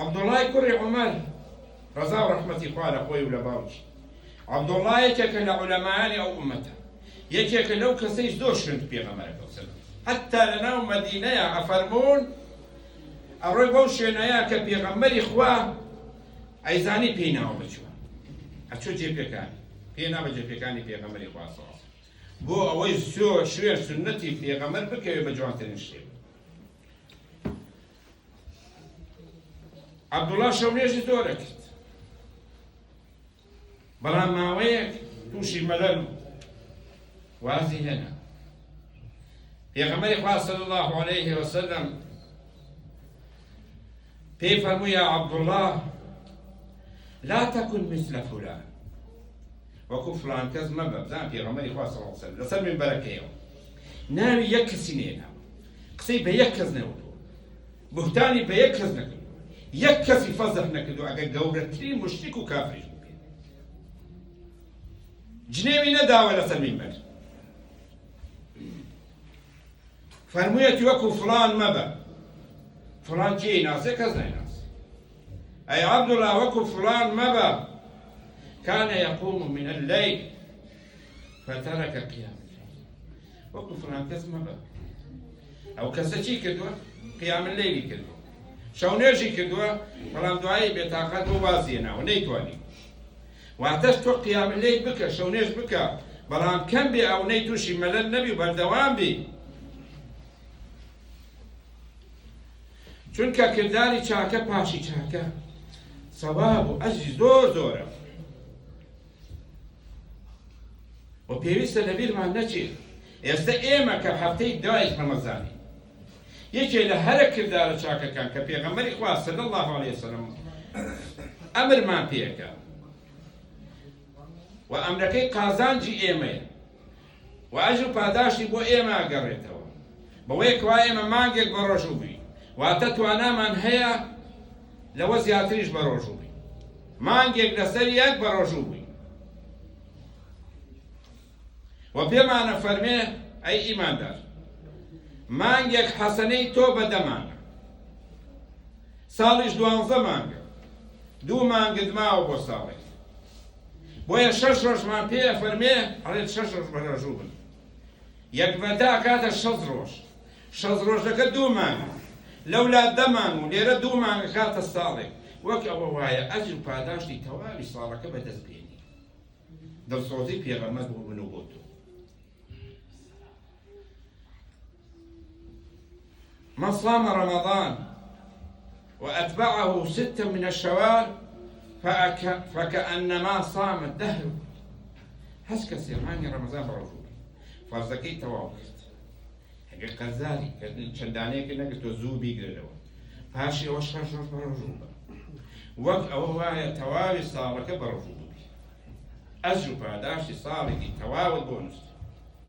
عەبدوڵڵای کوڕی عومەر ڕەزا و ڕەحمەتی خوا لە خۆی و لە باوکی عەبدوڵڵا یەکێکە لە عولەمایانی ئەو ئومەتە، یەکێکە لەو کەسەی زۆر شوێن پێغەمبەرەکە سەلام حتا لەناو مەدینەیە ئەفەرموون ئەڕۆی بەو شوێنەیە کە پێغەمبەری خوا ئەیزانی پێی ناوە بچووە ئەچۆ جێپێکانی پێ نابە جێپێکانی پێغەمبەری خوا سەڵام بۆ ئەوەی شوێن سنەتی پێغەمبەر بکەوێ بە جوانترین شتێ. عەبدوڵڵا شەونێژی زۆرە کرد، بەڵام ماوەیەک تووشی مەلەل وازی هێنا. پێغەمبەری خوا صلی الله علیه وسلم پێی فەرمووی یا عەبدوڵڵا لا تكن مثل فلان، وەکو فلان کەس مەبە. بزان پێغەمبەری خوا صلی الله علیه وسلم لەسەر منبەرەکەیەوە ناوی یەک کەسی نێناوە، قسەی بە یەک کەس نەوتووە، بوهتانی بە یەک کەس نەکردووە، یەک کەسی فەزح نەکردووە ئەگەر گەورەترین مشتریک و کافریش بێت. جنێوی نەداوە لەسەر منبەر، فەرموویەتی وەکو فلان مەبە. فلان کێی ناسێ کەس نایناسێ. ئەی عەبدوڵڵا وەکو فلان مەبە، كان يقوم من الليل فترك قيام الليل. وەکو فلان کەس مەبە، ئەو کەسە چی کردووە؟ قیام اللەیلی کردووە، شەونێژی کردووە، بەڵام دوایی بێتاقەت بۆ وازیێناوە نەیتوانی. واتەش تۆ قیام اللەیل بکە، شەونێژ بکە، بەڵام کەم بێ ئەوەی تووشی مەلەل نەبی و بەردەوام بی. چونکە کرداری چاکە پاشی چاکە سەواب و ئەجری زۆر زۆرە و پێویستە لە بیرمان نەچێت. ئێستا ئێمە کە هەفتەی دوای ڕەمەزانی یەکێ لە هەرە کردارە چاکەکان کە پێغەمبەری خوا صلی الله علیه وسلم ئەمرمان پێکا و ئەمرەکەی قازانجی ئێمەیە و ئەجر و پاداشتی بۆ ئێمە ئەگەڕێتەوە، بەوەی کەوا ئێمە مانگێک بە ڕۆژوو بووین، واتە توانامان هەیە لەوە زیاتریش بە ڕۆژوو بووین، مانگێک لەسەر یەک بە ڕۆژوو بووین. و پێمانە فەرمێ ئەی ئیماندار، مانگێک حەسەنەی تۆ بەدەمانە، ساڵیش 12 مانگە، 2 مانگت ماوە بۆ ساڵێک، بۆیە 6 ڕۆژمان پێ فەرمێ ئەڵێت 6 ڕۆژ بە ڕۆژوو بن، یەک بەدا کاتە 6 ڕۆژ، 6 ڕۆژەکە 2 مانگە، لەولا 10 مانگ و لێرە 2 مانگە کاتە ساڵێک. وەک ئەوە وایە ئەجر و پاداشتی تەواوی ساڵەکە بەدەستبێنی. دڵسۆزی پێغەمبەر بۆ من و بۆ تۆ. من صام رمضان وأتبعه 6 من الشوال فكأنما صام الدهر. هەست کەسێ مانگی ڕەمەزان بەڕۆژوو فەرزەکەی تەواو کرد، ئەگەر قەزاری چەندانەیەکی نەگرت تۆ زوو بیگرێتەوە، پاشی ئەوە 6 ڕۆژ بەڕۆژوو بە، وەک ئەوە وایە تەواوی ساڵەکە بەڕۆژوو بووی، ئەجر و پاداشتی ساڵێکی تەواوت بۆ نووسیت.